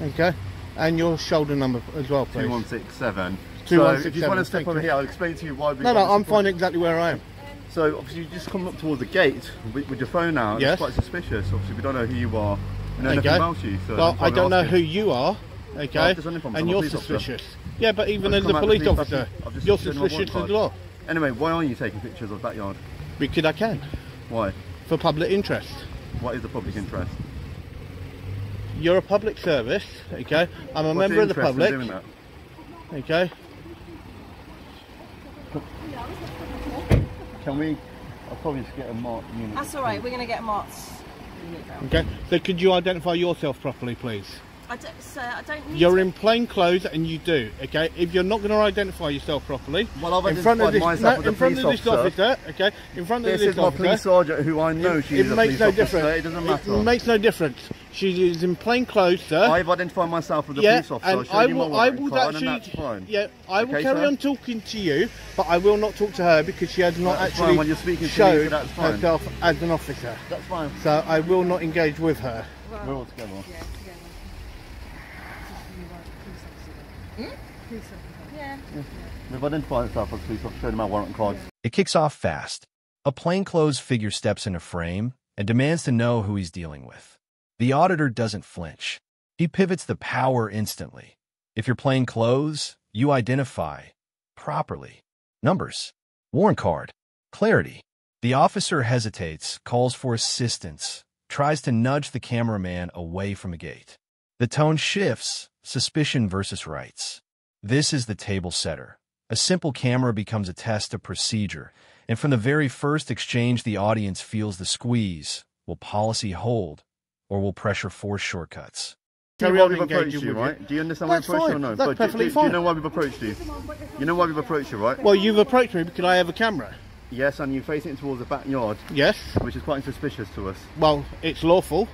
Okay, and your shoulder number as well, please. 2167. 2167. So if you want to step over here, I'll explain to you why we... No, I'm finding exactly where I am. So obviously you just come up towards the gate with your phone out. Yes. It's quite suspicious. Obviously we don't know who you are. We know nothing about you. So well, I don't know who you are. Okay, and you're suspicious. Yeah, but even as a police officer, you're suspicious as well. Anyway, why aren't you taking pictures of that yard? Because I can. Why? For public interest. What is the public interest? You're a public service, okay? I'm a member of the public. Doing that? Okay. Can we? I'll probably just get a marked unit. That's all right. We're going to get a marked unit. Okay. So could you identify yourself properly, please? Sir, I don't need You're in plain clothes and you do, okay? If you're not going to identify yourself properly, well, I've identified myself as a police officer. Okay? In front of this this is my police sergeant who I know she's a police officer. It doesn't matter. It makes no difference. She is in plain clothes, sir. I've identified myself as a police officer. And I will actually, I will carry on talking to you, but I will not talk to her because she has not actually when you're speaking shown to me, herself as an officer. That's fine. So I will not engage with her. We're all together. Yeah. We've identified ourselves as police officer, showed him our warrant cards. It kicks off fast. A plainclothes figure steps into frame and demands to know who he's dealing with. The auditor doesn't flinch. He pivots the power instantly. If you're plain clothes, you identify properly. Numbers, warrant card, clarity. The officer hesitates, calls for assistance, tries to nudge the cameraman away from a gate. The tone shifts, suspicion versus rights. This is the table setter. A simple camera becomes a test of procedure, and from the very first exchange the audience feels the squeeze. Will policy hold, or will pressure force shortcuts? Do you know why we've approached you, right? Do you understand why we've approached you or no? That's perfectly fine. Do you know why we've approached you? You know why we've approached you, right? Well, you've approached me because I have a camera. Yes, and you're facing it towards the backyard. Yes. Which is quite suspicious to us. Well, it's lawful.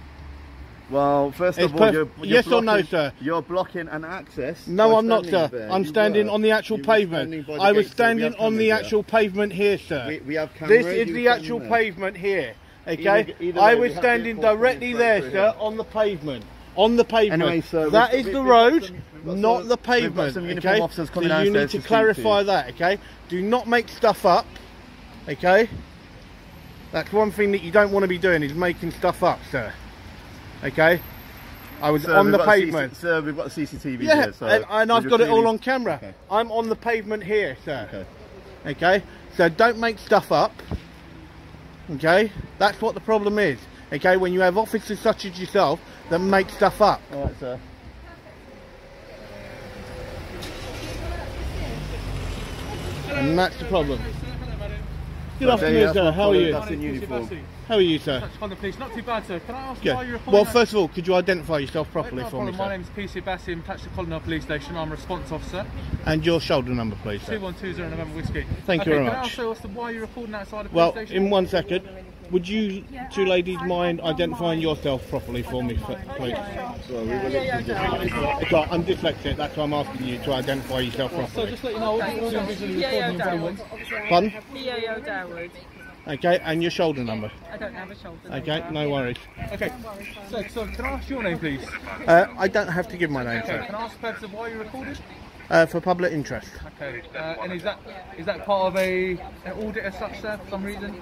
Well, first of all, you're yes blocking, or no, sir? You're blocking an access. No, I'm not, sir. I'm standing on the actual pavement. I was standing on the actual pavement here, sir. We have cameras. This is the actual pavement here, okay? I was standing directly there, sir, on the pavement. On the pavement. Anyway, sir, that is the road, not the pavement, okay? So you need to clarify that, okay? Do not make stuff up, okay? That's one thing that you don't want to be doing, is making stuff up, sir. Okay, I was on the pavement. Sir, we've got CCTV here, so and I've got it all on camera. Okay. I'm on the pavement here, sir. Okay, so don't make stuff up. Okay, that's what the problem is. Okay, when you have officers such as yourself that make stuff up. All right, sir. And that's the problem. Good afternoon, sir. How are you? That's in uniform. How are you, sir? Police. Not too bad, sir. Can I ask why you're Well, first of all, could you identify yourself properly for me, sir? My name is PC Bassi. I'm attached to Colindale Police Station. I'm a response officer. And your shoulder number, please, sir. 2120 November Whiskey. Thank you very much. Can I also ask why you're recording outside the police station? Well, in 1 second, would you two ladies mind identifying yourself properly for me, please? I'm dyslexic, that's why I'm asking you to identify yourself properly. So just let you know, I'm visually recording everyone. Pardon? EAO Darwood. Okay, and your shoulder number? I don't have a shoulder number. Okay, no worries. Okay, so can I ask your name, please? I don't have to give my name, sir. Can I ask the purpose of why you're recorded? For public interest. Okay, and is that part of an audit as such, sir, for some reason?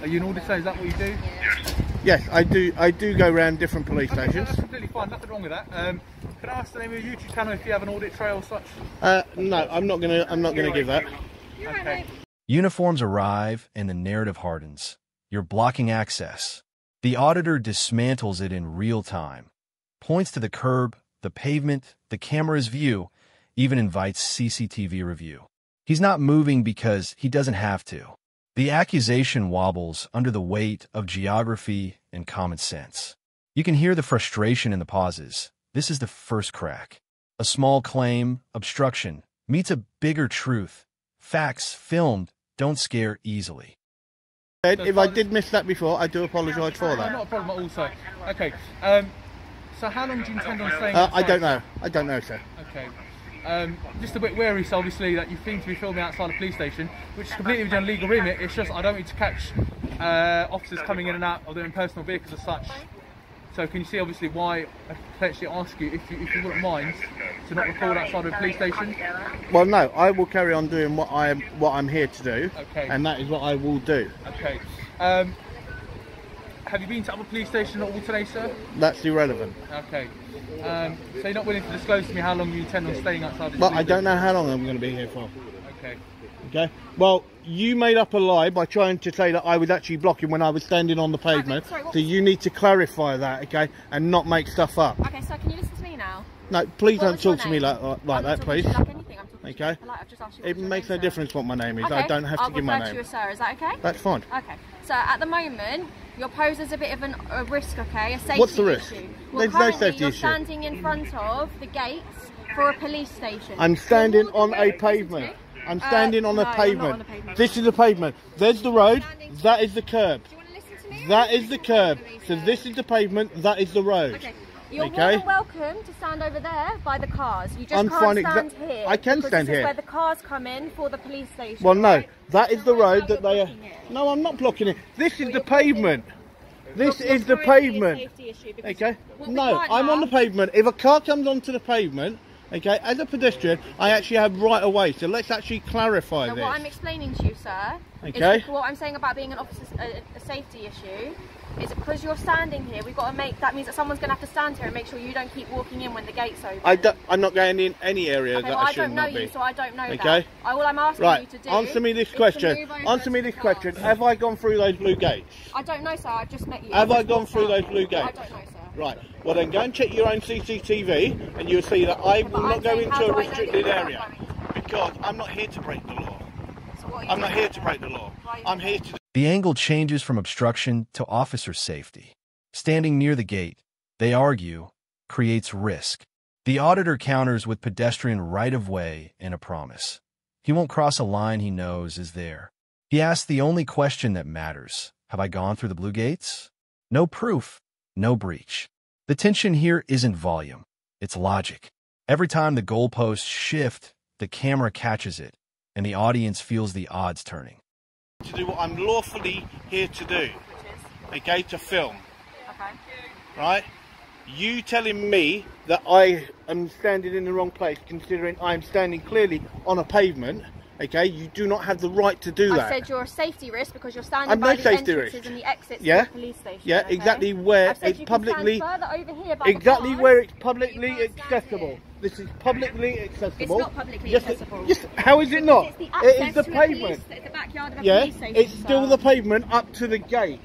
Are you an auditor? Is that what you do? Yes, I do go around different police stations. That's completely fine, nothing wrong with that. Can I ask the name of your YouTube channel if you have an audit trail as such? No, I'm not gonna give that. Okay. Uniforms arrive and the narrative hardens. You're blocking access. The auditor dismantles it in real time, points to the curb, the pavement, the camera's view, even invites CCTV review. He's not moving because he doesn't have to. The accusation wobbles under the weight of geography and common sense. You can hear the frustration in the pauses. This is the first crack. A small claim, obstruction, meets a bigger truth. Facts, filmed, don't scare easily. If I did miss that before, I do apologise for that. Not a problem at all, sir. Okay, so how long do you intend on staying? I don't know. I don't know, sir. Okay. Just a bit wary, so obviously, that you seem to be filming outside a police station, which is completely within legal remit. It's just I don't need to catch officers coming in and out of their own personal vehicles as such. So can you see obviously why I potentially ask you if you wouldn't mind to not record outside of the police station? Well, no, I will carry on doing what I'm here to do, okay. And that is what I will do. Okay. Have you been to other police station at all today, sir? That's irrelevant. Okay. So you're not willing to disclose to me how long you intend on staying outside the Well, I don't know how long I'm going to be here for. Okay. Okay. Well, you made up a lie by trying to say that I was actually blocking when I was standing on the pavement. Okay, sorry, so you need to clarify that, okay, and not make stuff up. Okay, so can you listen to me now? No, please don't What was your talk to me name? like that, please. Like anything. I'm talking Okay. to you. Like, I've just asked you It what's your makes name, no sir. difference what my name is. Okay. I don't have to give my I'll refer name. to you as sir. Is that okay? That's fine. Okay. So at the moment, you're posed as a bit of a risk, okay? A safety What's the risk? issue. There's no currently safety you're issue. standing in front of the gates for a police station. I'm standing You're on more a than- pavement. I'm standing on a no, you're not pavement. on a pavement. This is the pavement. There's the road. That is the curb. Do you want to listen to me? That is the curb. So this is the pavement. That is the road. Okay. You're more Okay. than welcome to stand over there by the cars. You just I'm can't fine stand here. I can because stand this is here. where the cars come in for the police station. Well, no, right? that is the road that they are. blocking it. No, I'm not blocking it. This is Well, the you're blocking- pavement. This You're is the currently a pavement. safety issue because Okay. what we No, can't I'm on the have- pavement. If a car comes onto the pavement, okay, as a pedestrian, I actually have right of way. So let's actually clarify So this. what I'm explaining to you, sir, Okay. is what I'm saying about being an officer, a safety issue, is because you're standing here. We've got to make that means that someone's going to have to stand here and make sure you don't keep walking in when the gate's open. I'm not going in any area Okay, that well, I I should don't know not you, be. so I don't know Okay. that. All I'm asking Right, you to do answer me this is to question. move over Answer me to this the question. cars. Have I gone through those blue gates? I don't know, sir. I've just met you. Have I just gone walked through out. those blue gates? I don't know, sir. Right. Well, then go and check your own CCTV, and you'll see that I will But not I'm go saying, into how a do I know that restricted you're not area going to? because I'm not here to break the law. So what are you I'm not doing? here to break the law. Why are you I'm doing here to. The angle changes from obstruction to officer safety. Standing near the gate, they argue, creates risk. The auditor counters with pedestrian right-of-way and a promise. He won't cross a line he knows is there. He asks the only question that matters. Have I gone through the blue gates? No proof, no breach. The tension here isn't volume, it's logic. Every time the goalposts shift, the camera catches it, and the audience feels the odds turning. To do what I'm lawfully here to do, Which is? okay, to film, Okay. right? You telling me that I am standing in the wrong place, considering I'm standing clearly on a pavement, okay? You do not have the right to do that. I said you're a safety risk because you're standing I'm by no the safety entrances risk. and the exits Yeah? to the police station. Yeah, okay? exactly where I've said it's you publicly, can stand further over here by the exactly cars. where it's You publicly can't stand accessible. here. This is publicly accessible. It's not publicly Yes, accessible. Yes, how is it not? It's the It access is the to a pavement. police, it's the backyard of a Yeah, police station, it's still sir. the pavement up to the gate.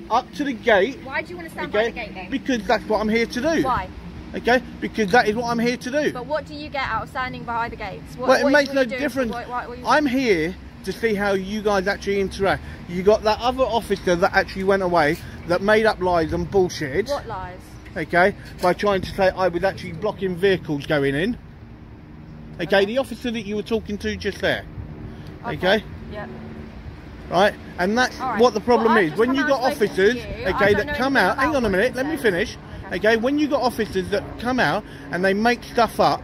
Up to the gate. Why do you want to stand by Okay, the gate then? because that's what I'm here to do. Why? Okay, because that is what I'm here to do. But what do you get out of standing by the gates? What, Well, it what makes are no you doing? difference. What are you I'm here to see how you guys actually interact. You got that other officer that actually went away, that made up lies and bullshit. What lies? Okay, by trying to say I was actually blocking vehicles going in. Okay, the officer that you were talking to just there. Okay? Yeah. Right? And that's All right. what the problem Well, I've is. just When come you out got and spoken to officers, you. I okay, don't that know come anything out, hang about on a what minute, you let me said. finish. Okay, when you got officers that come out and they make stuff up,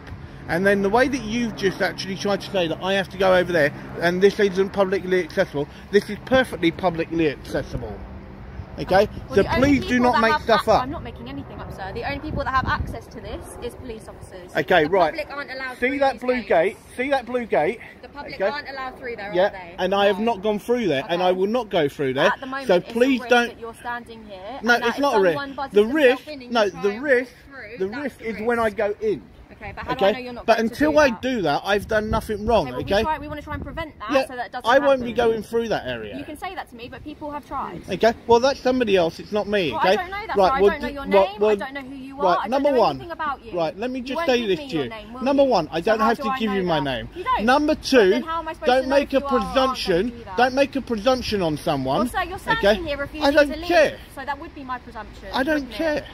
and then the way that you've just actually tried to say that I have to go over there and this isn't publicly accessible, this is perfectly publicly accessible. Okay, Well, so the only please do people not that make have stuff up. I'm not making anything up, sir. The only people that have access to this is police officers. Okay, the right. Public aren't allowed See through that these blue gates. gate? See that blue gate? The public Okay. aren't allowed through there, are Yeah, they? and I have No. not gone through there, and Okay. I will not go through there. At the moment, So it's please a risk don't. that you're standing here. No, and that it's if not a risk. someone buzzes The themselves risk, in and you no, try the and risk, walk through, the that's risk the is risk. when I go in. Okay, but how do I know Okay, you're not but going to until do I that? do that, I've done nothing wrong. Okay, well, Okay, we want to try and prevent that yeah, so that doesn't I won't happen. be going through that area. You can say that to me, but people have tried. Okay, well that's somebody else. It's not me. Well, Okay, I don't know that, right? sir. I well, don't know do- your well, name. well, I don't know who you are. Right, I number don't know one. anything about you. Right, let me You just won't say give this me to your you. name, will Number you? one, I So don't how have do to I give know you my that? name. You don't. Number But two, then how am I supposed don't to know make if a you are or aren't going to presumption. do that? Don't make a presumption on someone. Well, sir, you're standing okay? here refusing I don't to leave. care. So that would be my presumption. I don't wouldn't care. It?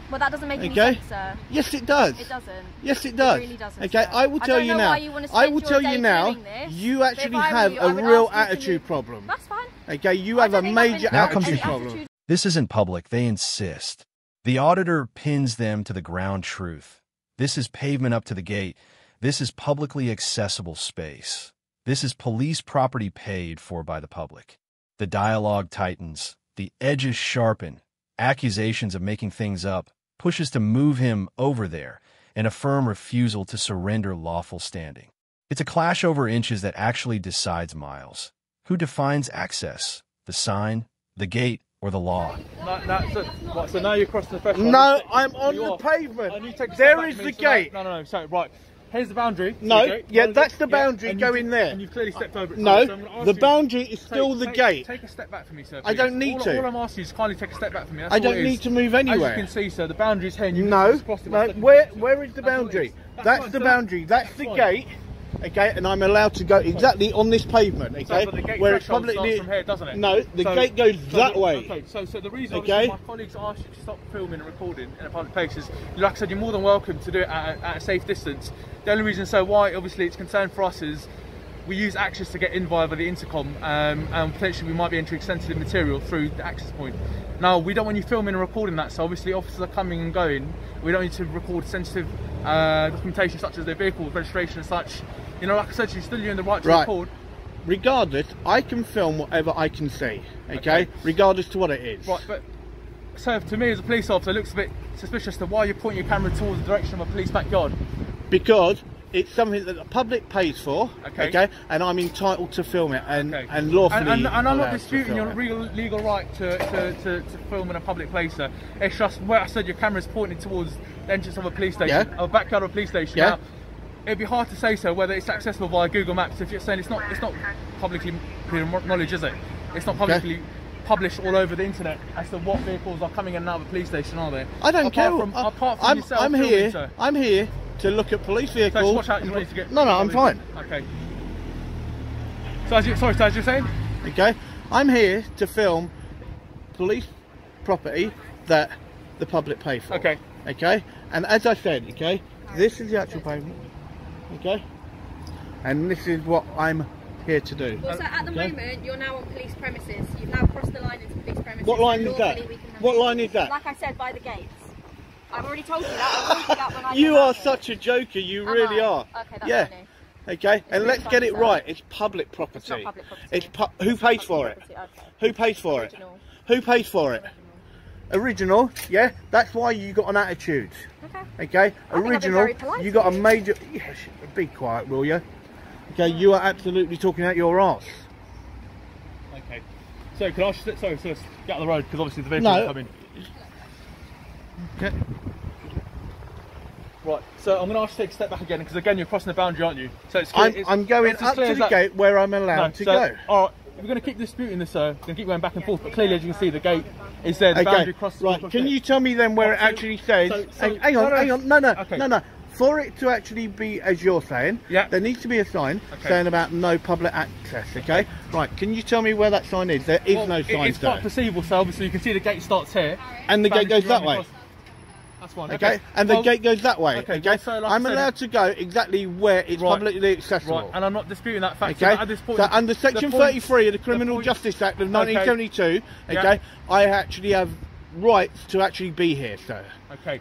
Well, that doesn't make any Okay? sense, sir. Yes, it does. It doesn't. Yes, it does. It really doesn't, okay, sir. I will tell don't you know now. why you want to I spend will your tell day you now. doing this, You but actually if I were have you, a I would real ask you to attitude leave. problem. That's fine. Okay, you I have a don't think I've major been- Now comes attitude the- problem. This isn't public, they insist. The auditor pins them to the ground truth. This is pavement up to the gate. This is publicly accessible space. This is police property paid for by the public. The dialogue tightens. The edges sharpen. accusations of making things up, pushes to move him over there, and a firm refusal to surrender lawful standing. It's a clash over inches that actually decides miles. Who defines access? The sign, the gate, or the law? So now you're crossing the threshold. No, I'm on the pavement. There is the gate. No, sorry, right. Here's the boundary. No, yeah, that's the boundary. Go in there. And you've clearly stepped over it. No, the boundary is still the gate. Take a step back from me, sir. I don't need to. All I'm asking is kindly take a step back from me. I don't need to move anywhere. As you can see, sir, the boundary's here. No, where is the boundary? That's the boundary. That's the gate. Okay, and I'm allowed to go exactly on this pavement. Okay, so the gate where it's publicly publicly from here, doesn't it? No, the gate goes that way. Okay, so the reason my colleagues asked you to stop filming and recording in a public place is, like I said, you're more than welcome to do it at a safe distance. The only reason why obviously it's concerned for us is we use access to get in via the intercom, and potentially we might be entering sensitive material through the access point. Now, we don't want you filming and recording that, so obviously officers are coming and going. We don't need to record sensitive documentation such as their vehicle registration and such. You know, like I said, you're still in the right to record. Regardless, I can film whatever I can see, okay? Regardless to what it is. Right, but so to me as a police officer, it looks a bit suspicious to why you're pointing your camera towards the direction of a police backyard. Because it's something that the public pays for, okay? And I'm entitled to film it and lawfully. And I'm not disputing your legal right to film in a public place, sir. It's just where I said your camera's pointed towards the entrance of a police station, or backyard of a police station. Yeah. Now, it'd be hard to say so whether it's accessible via Google Maps if you're saying it's not publicly knowledge, is it? It's not publicly published all over the internet as to what vehicles are coming in and out of a police station, are they? I don't care. Apart from yourself, I'm here to look at police vehicles. So watch out, you need to get. No, I'm fine. Okay. So as you're saying? Okay, I'm here to film police property that the public pay for. Okay. Okay, and as I said, okay, this is the actual pavement. Okay, and this is what I'm here to do. Well, so at the moment, you're now on police premises. You've now crossed the line into police premises. What line is that? What line is that? Like I said, by the gates. I've already told you that. I told you that when I You are such a joker. You really are. Okay, that's funny. Okay, and let's get it right. It's public property. It's not public property. It's who pays for it? Okay. Who pays for it? Original. Who pays for it? Original, yeah. That's why you got an attitude. Okay. Original, you got a major. Yeah, be quiet, will you? Okay, you are absolutely talking out your arse. Okay. So can I just sorry, so let's get out of the road because obviously the vehicles are coming. Okay. Right, so I'm going to ask you to take a step back again because again you're crossing the boundary, aren't you? So it's clear, I'm going up to the gate where I'm allowed to go. All right, we're going to keep disputing this, sir. We're going to keep going back and forth, but clearly, as you can see, the gate is there. The boundary crosses. Right, can you tell me then where it actually says? Hang on. No. For it to actually be as you're saying, there needs to be a sign saying about no public access. Okay. Right. Can you tell me where that sign is? There is no sign. It's quite perceivable, so obviously you can see the gate starts here, and the gate goes that way. That's fine. Okay, and the gate goes that way. Okay, so like I'm allowed to go exactly where it's publicly accessible. Right, and I'm not disputing that fact. Okay, at this point, so under Section 33 of the Criminal Justice Act of 1972, I actually have rights to actually be here, sir.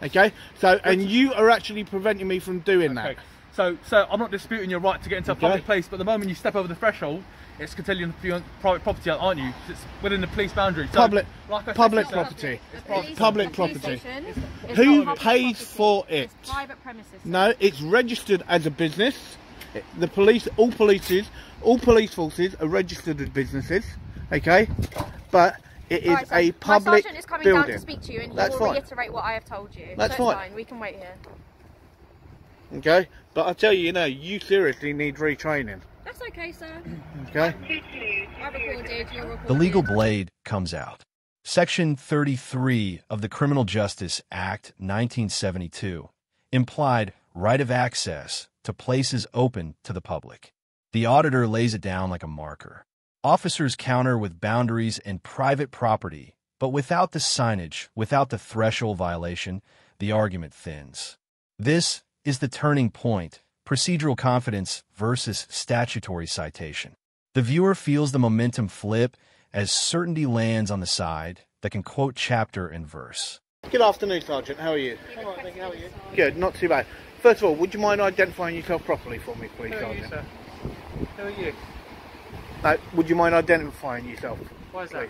Okay, so and you are actually preventing me from doing that. So I'm not disputing your right to get into a public place, but the moment you step over the threshold, it's continuing to be on private property, aren't you? It's within the police boundary. So, public property. Public property. Who pays for it? It's private premises. No, it's registered as a business. The police, all police forces are registered as businesses. Okay, but it is a public my sergeant is coming building. down to speak to you, and he will reiterate what I have told you. That's fine. We can wait here. Okay, but I tell you, you seriously need retraining. That's okay, sir. Okay. I recorded, you're recorded. The legal blade comes out. Section 33 of the Criminal Justice Act 1972 implied right of access to places open to the public. The auditor lays it down like a marker. Officers counter with boundaries and private property, but without the signage, without the threshold violation, the argument thins. This is the turning point. Procedural confidence versus statutory citation. The viewer feels the momentum flip as certainty lands on the side that can quote chapter and verse. Good afternoon, Sergeant. How are you? All right, thank you. How are you? Good, not too bad. First of all, would you mind identifying yourself properly for me, please, Sergeant? Who are you, sir? Who are you? Would you mind identifying yourself? Why is that?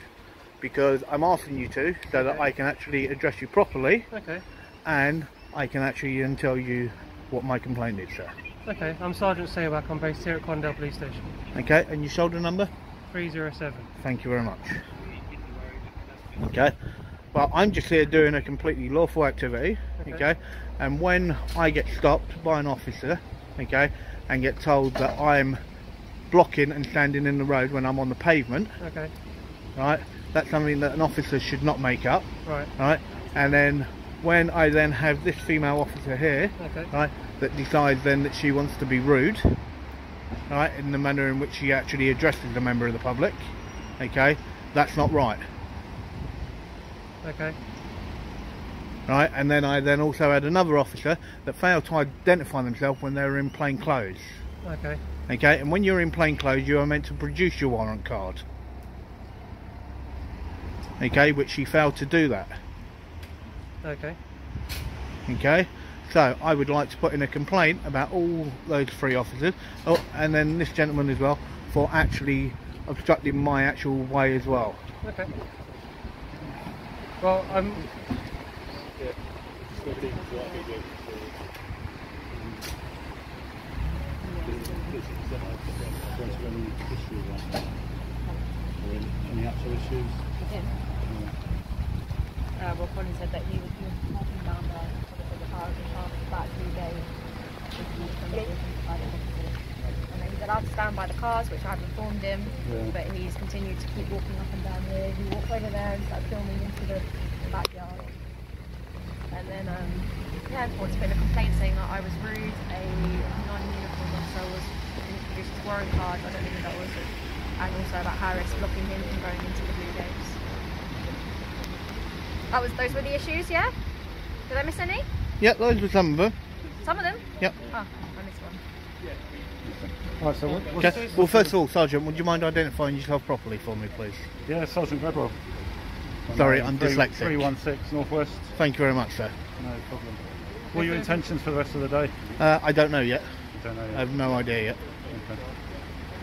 because I'm asking you to, so that I can actually address you properly. Okay. And I can actually then tell you what my complaint is, sir. Okay, I'm Sergeant Saywak. I'm based here at Colindale Police Station. Okay, and your shoulder number? 307. Thank you very much. Okay, well, I'm just here doing a completely lawful activity, okay, and when I get stopped by an officer, okay, and get told that I'm blocking and standing in the road when I'm on the pavement, okay, right, that's something that an officer should not make up, right, and then when I then have this female officer here, right, that decides then that she wants to be rude, right, in the manner in which she actually addresses a member of the public, okay, that's not right. Okay. Right, and then I then also had another officer that failed to identify themselves when they were in plain clothes. Okay. Okay, and when you're in plain clothes, you are meant to produce your warrant card. Okay, which she failed to do that. Okay. Okay, so I would like to put in a complaint about all those 3 officers, oh, and then this gentleman as well, for actually obstructing my actual way as well. Okay. Well, I'm... Any actual issues? Well, Colin said that he was walking down the car for about 2 days. And then he's allowed to stand by the cars, which I've informed him, but he's continued to keep walking up and down here. He walked over there and started filming into the backyard. And then, yeah, I put in a complaint saying that I was rude, a non-uniform officer was produced his warrant card, I don't know who that was, and also about Harris blocking him from going into the blue gates. Those were the issues, yeah? Did I miss any? Yeah, those were some of them. Some of them? Yep. Oh, I missed one. Right, so Okay. Well, first of all, Sergeant, would you mind identifying yourself properly for me, please? Yeah, Sergeant Gredwell. Sorry, I'm dyslexic. 316 Northwest. Thank you very much, sir. No problem. What are your intentions for the rest of the day? I don't know yet. You don't know yet? I have no idea yet. Okay.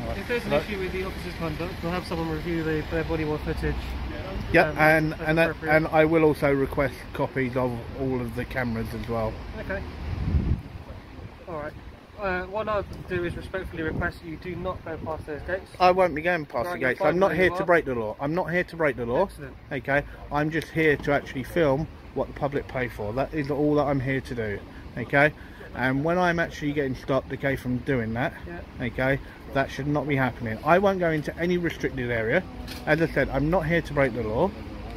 Right. If there's an issue with the officer's conduct, we'll have someone review their body-worn footage. Yep, and I will also request copies of all of the cameras as well. Okay. Alright. What I'll do is respectfully request that you do not go past those gates. I won't be going past the gates. I'm not here to break the law. I'm not here to break the law. Excellent. Okay, I'm just here to actually film what the public pay for. That is all that I'm here to do. Okay, and when I'm actually getting stopped, okay, from doing that, okay, that should not be happening. I won't go into any restricted area. As I said, I'm not here to break the law.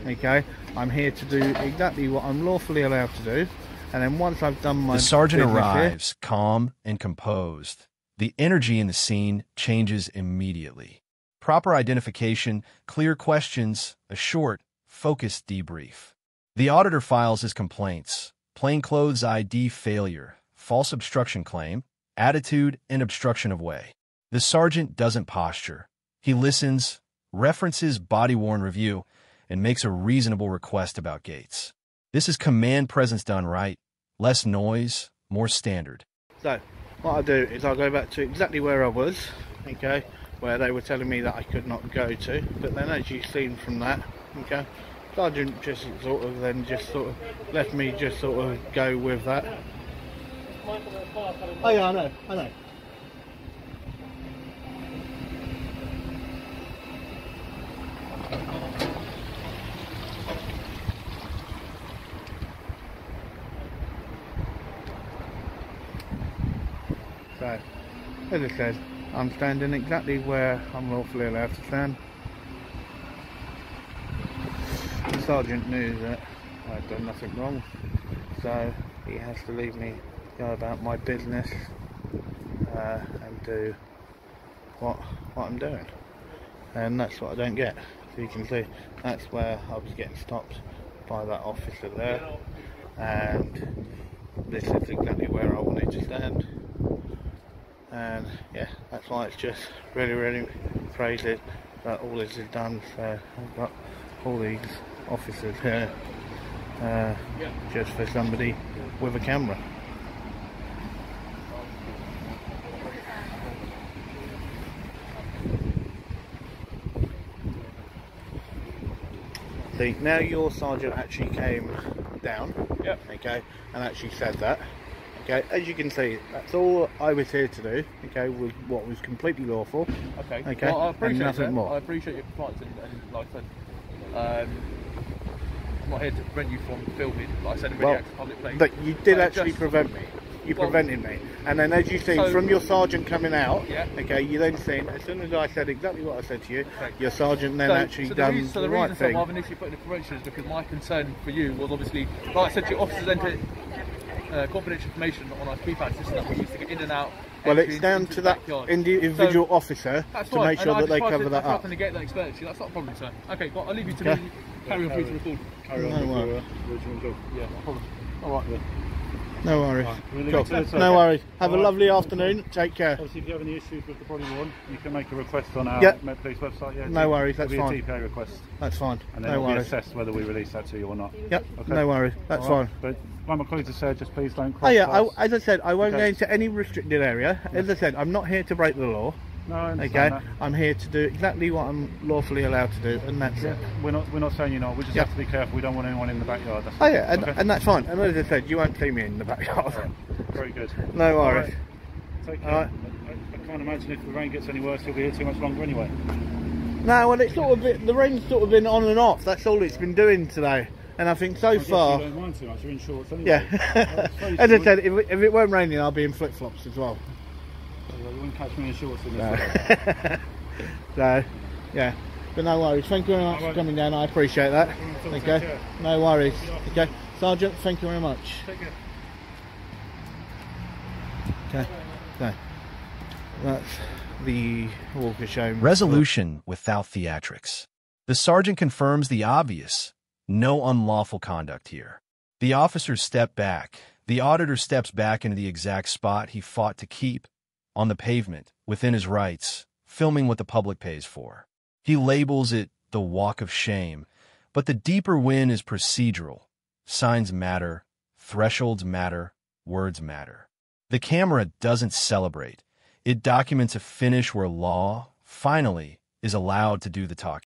Okay, I'm here to do exactly what I'm lawfully allowed to do. And then once I've done my... The sergeant arrives, calm and composed. The energy in the scene changes immediately. Proper identification, clear questions, a short, focused debrief. The auditor files his complaints: plainclothes ID failure, false obstruction claim, attitude, and obstruction of way. The sergeant doesn't posture. He listens, references body-worn review, and makes a reasonable request about gates. This is command presence done right. Less noise, more standard. So, what I'll do is I'll go back to exactly where I was, okay, where they were telling me that I could not go to. But then, as you've seen from that, okay, Sergeant just sort of left me just sort of go with that. Oh yeah, I know. So, as I said, I'm standing exactly where I'm lawfully allowed to stand. The sergeant knew that I'd done nothing wrong, so he has to leave me go about my business and do what I'm doing. And that's what I don't get. So you can see, that's where I was getting stopped by that officer there, and this is exactly where I wanted to stand. And yeah, that's why it's just really crazy that all this is done. So I've got all these officers here just for somebody with a camera. See, now your sergeant actually came down, Yep. okay, and actually said that. Okay, as you can see, that's all I was here to do, okay, with what was completely lawful. Okay. Okay, Well, I and appreciate nothing that. more. I appreciate your compliance, and like I said, I'm not here to prevent you from filming. Like I said, in really active public place. But you did So actually just- prevent me. You Well, prevented me. And then as you see, so- from your sergeant coming out, Yeah. okay, you then seen, as soon as I said exactly what I said to you, Okay. your sergeant then actually the done reason, the right reason thing. I've initially put in the prevention is because my concern for you was obviously, like I said to you, officers enter confidential information on our keypad system that we used to get in and out. Well, entry it's down into to the that backyard. individual officer That's to fine, make and sure I that they just tried cover to- that I tried up. to negate that expense. That's not a problem, sir. Okay, well, I'll leave you to Okay. me. Carry on for you to record. Carry on No with worries. your original job. Yeah, no problem. All right. No worries. We'll leave Cool. it to the No worries. Have a Alright. lovely afternoon. Take care. Obviously, if you have any issues with the body worn, you can make a request on our Yep. Met Police website. Yeah, No worries, that's it'll be fine. a TPA request, That's fine. and then No it'll be worries. assessed whether we release that to you or not. Yep. Okay. No worries. That's All right. fine. But like my colleagues have said, just please don't Oh cross. yeah, paths. as I said, I won't Okay. go into any restricted area. As I said, I'm not here to break the law. No, I Okay, understand that. I'm here to do exactly what I'm lawfully allowed to do, and that's Yeah, it. we're not saying you're not. We just Yeah. have to be careful. We don't want anyone in the backyard. That's Oh yeah, okay. and that's fine. And as I said, you won't see me in the backyard. Very good. No All worries. right. Take care. All right. I can't imagine if the rain gets any worse, you'll be here too much longer anyway. No, well, it's sort of the rain's sort of been on and off. That's all it's been doing today, and I think so I guess far. you don't mind too much. You're in shorts anyway. Yeah. suppose As I you said, if it weren't raining, I'll be in flip flops as well. You wouldn't catch me in shorts in this No. weather. So, yeah. But no worries. Thank you very much for Alright. coming down. I appreciate that. Take Okay. care. No worries. Okay. Sergeant, thank you very much. Take care. Okay. So, that's the Walker Show. Resolution without theatrics. The sergeant confirms the obvious. No unlawful conduct here. The officers step back. The auditor steps back into the exact spot he fought to keep, on the pavement, within his rights, filming what the public pays for. He labels it the walk of shame, but the deeper win is procedural. Signs matter, thresholds matter, words matter. The camera doesn't celebrate. It documents a finish where law, finally, is allowed to do the talking.